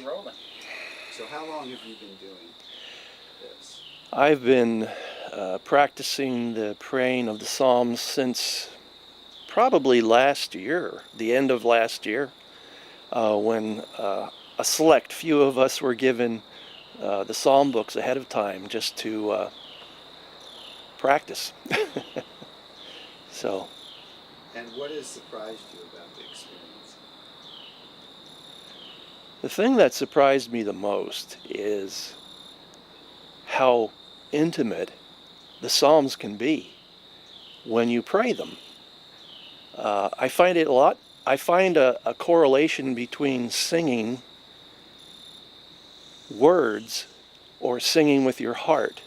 be rolling. So how long have you been doing this? I've been practicing the praying of the Psalms since probably last year, the end of last year, when a select few of us were given the Psalm books ahead of time just to practice. So, And what has surprised you about the experience? the thing that surprised me the most is how intimate the Psalms can be when you pray them. I find it a lot. I find a correlation between singing words or singing with your heart.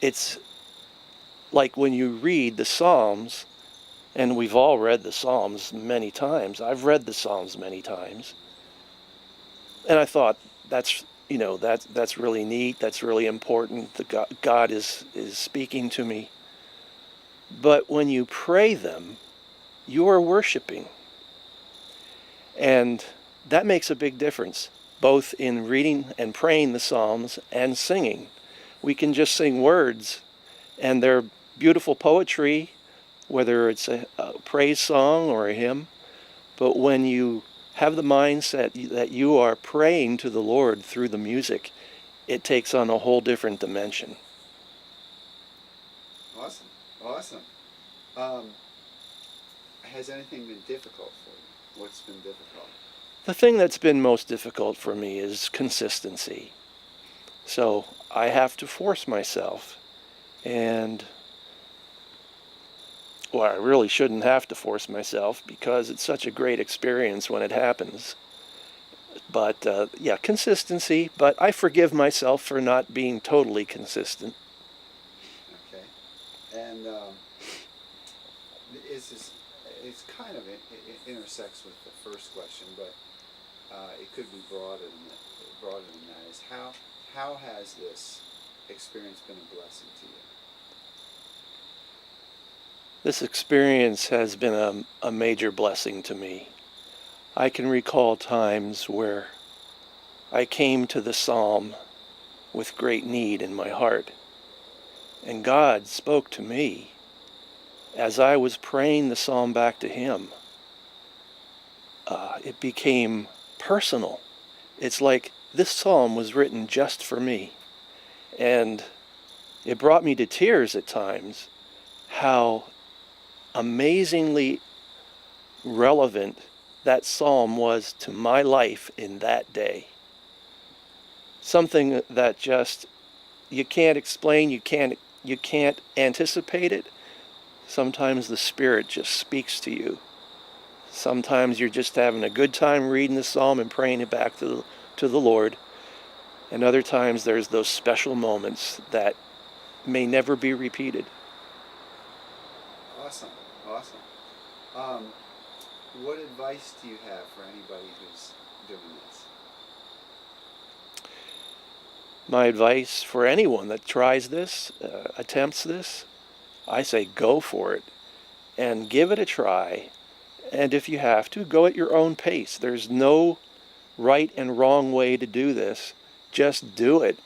It's like when you read the Psalms, and we've all read the Psalms many times. I've read the Psalms many times, and I thought that's really neat. That's really important. God is speaking to me. But when you pray them, you are worshiping. And that makes a big difference, both in reading and praying the Psalms and singing. We can just sing words, and they're beautiful poetry, whether it's a praise song or a hymn. But when you have the mindset that you are praying to the Lord through the music, it takes on a whole different dimension. Awesome, awesome. Has anything been difficult for you? What's been difficult? The thing that's been most difficult for me is consistency. So I have to force myself. And, well, I really shouldn't have to force myself because it's such a great experience when it happens. But, yeah, consistency. But I forgive myself for not being totally consistent. Okay. And it's kind of, it intersects with the first question, but it could be broader than that. Is how has this experience been a blessing to you? This experience has been a major blessing to me. I can recall times where I came to the psalm with great need in my heart, and God spoke to me as I was praying the psalm back to Him. It became personal. It's like this psalm was written just for me, and it brought me to tears at times how amazingly relevant that psalm was to my life in that day. Something that just you can't explain, you can't anticipate it. Sometimes the Spirit just speaks to you. Sometimes you're just having a good time reading the psalm and praying it back to the Lord. And other times there's those special moments that may never be repeated. Awesome, awesome. What advice do you have for anybody who's doing this? My advice for anyone that tries this, attempts this, I say go for it and give it a try. And if you have to, go at your own pace. There's no right and wrong way to do this. Just do it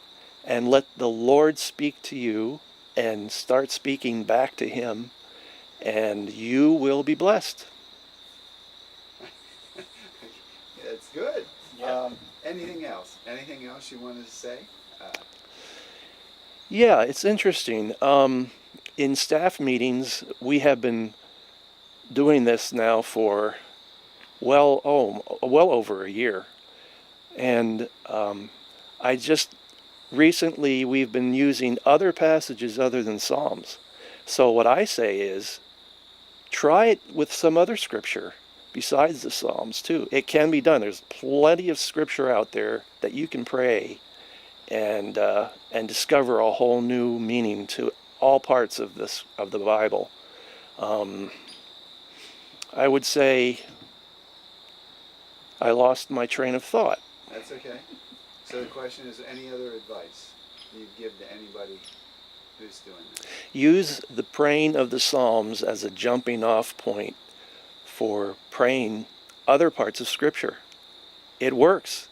and let the Lord speak to you and start speaking back to Him, and you will be blessed. That's good. Yeah. Anything else? Anything else you wanted to say? Yeah, it's interesting. In staff meetings, we have been doing this now for well over a year, and I just recently we've been using other passages other than Psalms. So what I say is, try it with some other scripture besides the Psalms too. It can be done. There's plenty of scripture out there that you can pray and discover a whole new meaning to all parts of the Bible. I would say I lost my train of thought. That's okay. So the question is, any other advice you'd give to anybody who's doing this? Use the praying of the Psalms as a jumping off point for praying other parts of Scripture. it works,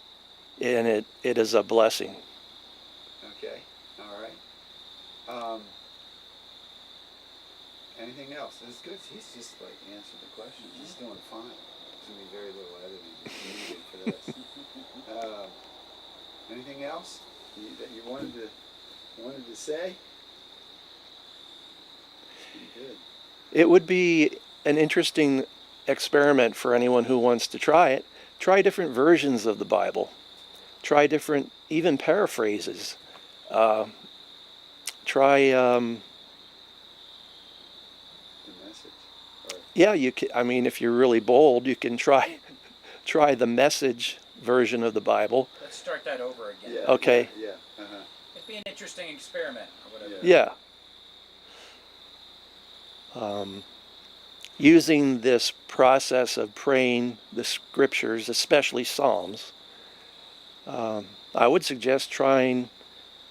and it is a blessing. Okay. All right. Anything else? That's good. He's just like answered the question. He's doing fine. There's gonna be very little editing needed for this. Anything else that you wanted to say? Pretty good. It would be an interesting experiment for anyone who wants to try it. Try different versions of the Bible. Try different, even paraphrases. Try, The message. Or, yeah, you can, I mean, if you're really bold, you can try the Message version of the Bible. Let's start that over again. yeah. Okay. Yeah. Uh-huh. It'd be an interesting experiment or whatever. Yeah. Yeah. Using this process of praying the scriptures, especially Psalms, I would suggest trying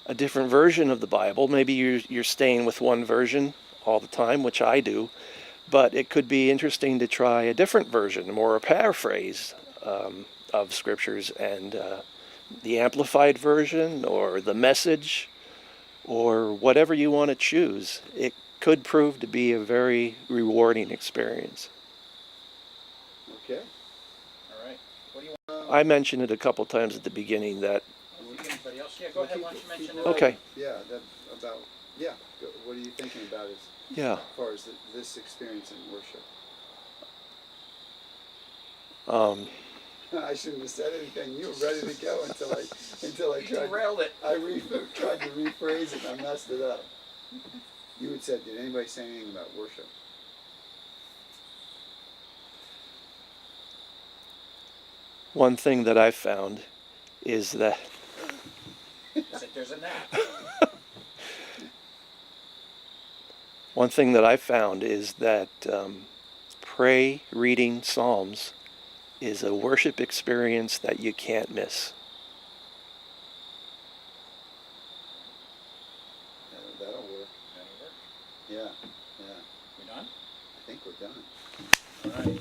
a different version of the Bible. Maybe you're staying with one version all the time, which I do, but it could be interesting to try a different version, or a paraphrase of scriptures, and the Amplified version, or the Message, or whatever you want to choose. It could prove to be a very rewarding experience. Okay. All right. What do you want? I mentioned it a couple times at the beginning that, Anybody else? Yeah, go ahead. Why don't you mention it? okay, Yeah. What are you thinking about yeah. as far as this experience in worship? I shouldn't have said anything. You were ready to go until I You tried. derailed it. Tried to rephrase it and I messed it up. You had said, did anybody say anything about worship? One thing that I've found is that Is that there's a nap. one thing that I've found is that reading Psalms is a worship experience that you can't miss. That'll work. That'll work. Yeah. Yeah. You done? I think we're done. All right.